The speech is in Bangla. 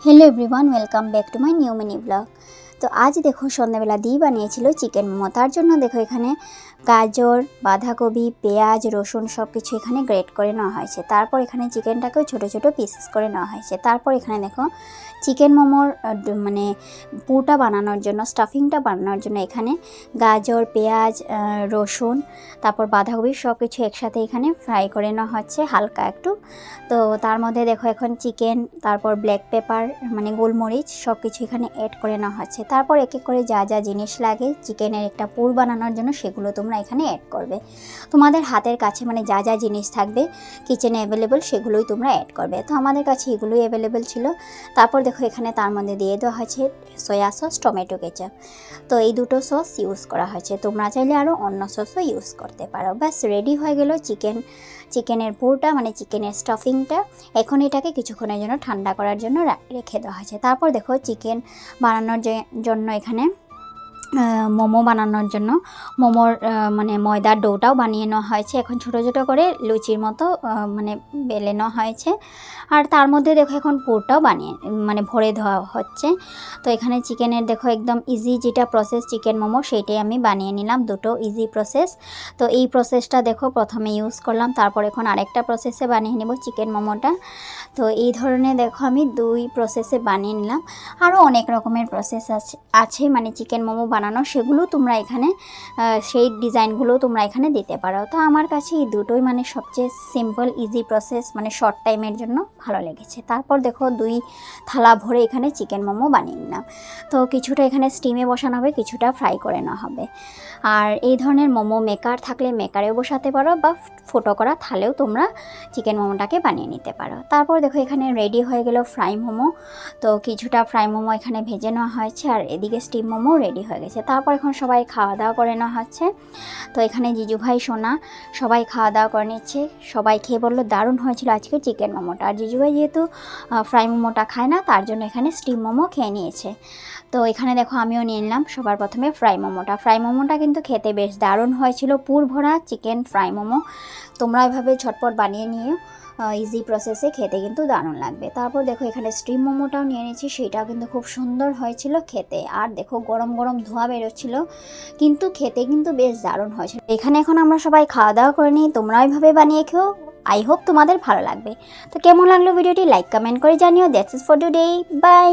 Hello everyone welcome back to my new mini blog. तो आज देखो सन्ध्याबेला दी बानिয়েছিল চিকেন মোমো। তার জন্য দেখো এখানে গাজর, বাঁধাকপি, পেঁয়াজ, রসুন সব কিছু এখানে গ্রেট করে নেওয়া হয়েছে। তারপর এখানে চিকেনটাকেও ছোট ছোট পিসেস করে নেওয়া হয়েছে। তারপর এখানে দেখো চিকেন মোমোর মানে পুরটা বানানোর জন্য, স্টাফিংটা বানানোর জন্য এখানে গাজর, পেঁয়াজ, রসুন, তারপর বাঁধাকপি সব কিছু একসাথে এখানে ফ্রাই করে নেওয়া হচ্ছে হালকা একটু। তো তার মধ্যে দেখো এখন চিকেন, তারপর ব্ল্যাক পেপার মানে গোলমরিচ সব কিছু এখানে অ্যাড করে নেওয়া হচ্ছে। তারপর এক এক করে যা যা জিনিস লাগে চিকেনের একটা পুর বানানোর জন্য সেগুলো তোমরা এখানে অ্যাড করবে। তোমাদের হাতের কাছে মানে যা যা জিনিস থাকবে কিচেনে অ্যাভেলেবল সেগুলোই তোমরা অ্যাড করবে। তো আমাদের কাছে এগুলোই অ্যাভেলেবল ছিল। তারপর দেখো এখানে তার মধ্যে দিয়ে দেওয়া হয়েছে সয়া সস, টমেটো কেচাপ। তো এই দুটো সস ইউজ করা হয়েছে, তোমরা চাইলে আরও অন্য সসও ইউজ করতে পারো। ব্যাস রেডি হয়ে গেল চিকেনের পুরটা মানে চিকেনের স্টাফিংটা। এখন এটাকে কিছুক্ষণের জন্য ঠান্ডা করার জন্য রেখে দেওয়া হয়েছে। তারপর দেখো চিকেন বানানোর জন্য এখানে মোমো বানানোর জন্য মোমোর মানে ময়দার ডোটাও বানিয়ে নেওয়া হয়েছে। এখন ছোটো ছোটো করে লুচির মতো মানে বেলে নেওয়া হয়েছে। আর তার মধ্যে দেখো এখন পুরটাও মানে ভরে দেওয়া হচ্ছে। তো এখানে চিকেনের দেখো একদম ইজি যেটা প্রসেস চিকেন মোমো সেইটাই আমি বানিয়ে নিলাম, দুটো ইজি প্রসেস। তো এই প্রসেসটা দেখো প্রথমে ইউজ করলাম, তারপর এখন আরেকটা প্রসেসে বানিয়ে নেব চিকেন মোমোটা। তো এই ধরনের দেখো আমি দুই প্রসেসে বানিয়ে নিলাম। আরও অনেক রকমের প্রসেস আছে মানে চিকেন মোমো বানানো, সেগুলো তোমরা এখানে সেই ডিজাইনগুলো তোমরা এখানে দিতে পারো। তো আমার কাছে এই দুটোই মানে সবচেয়ে সিম্পল ইজি প্রসেস, মানে শর্ট টাইমের জন্য ভালো লেগেছে। তারপর দেখো দুই থালা ভরে এখানে চিকেন মোমো বানিয়ে নিলাম। তো কিছুটা এখানে স্টিমে বসানো হবে, কিছুটা ফ্রাই করে নেওয়া হবে। আর এই ধরনের মোমো মেকার থাকলে মেকারেও বসাতে পারো বা ফুটো করা থালেও তোমরা চিকেন মোমোটাকে বানিয়ে নিতে পারো। তারপর দেখো এখানে রেডি হয়ে গেল ফ্রাই মোমো। তো কিছুটা ফ্রাই মোমো এখানে ভেজে নেওয়া হয়েছে আর এদিকে স্টিম মোমো রেডি হয়ে গেছে। তারপর এখন সবাই খাওয়া দাওয়া করে নেওয়া হচ্ছে। তো এখানে জিজু ভাই, সোনা সবাই খাওয়া দাওয়া করে নিচ্ছে। সবাই খেয়ে বললো দারুণ হয়েছিল আজকে চিকেন মোমোটা। আর জিজু ভাই যেহেতু ফ্রাই মোমোটা খায় না তার জন্য এখানে স্টিম মোমো খেয়ে নিয়েছে। তো এখানে দেখো আমিও নিয়ে নিলাম সবার প্রথমে ফ্রাই মোমোটা কিন্তু খেতে বেশ দারুণ হয়েছিল, পুর ভরা চিকেন ফ্রাই মোমো। তোমরা এভাবে ঝটপট বানিয়ে নিয়ে ইজি প্রসেসে খেতে কিন্তু দারুণ লাগবে। তারপর দেখো এখানে স্টিম মোমোটাও নিয়ে নিয়েছি, সেটাও কিন্তু খুব সুন্দর হয়েছিল খেতে। আর দেখো গরম গরম ধোঁয়া বেরোচ্ছিল, কিন্তু খেতে কিন্তু বেশ দারুণ হয়েছিল। এখানে এখন আমরা সবাই খাওয়া দাওয়া করে নিই, তোমরা ওইভাবে বানিয়ে খেও। আই হোপ তোমাদের ভালো লাগবে। তো কেমন লাগলো ভিডিওটি লাইক কমেন্ট করে জানিও। That's is for today, by.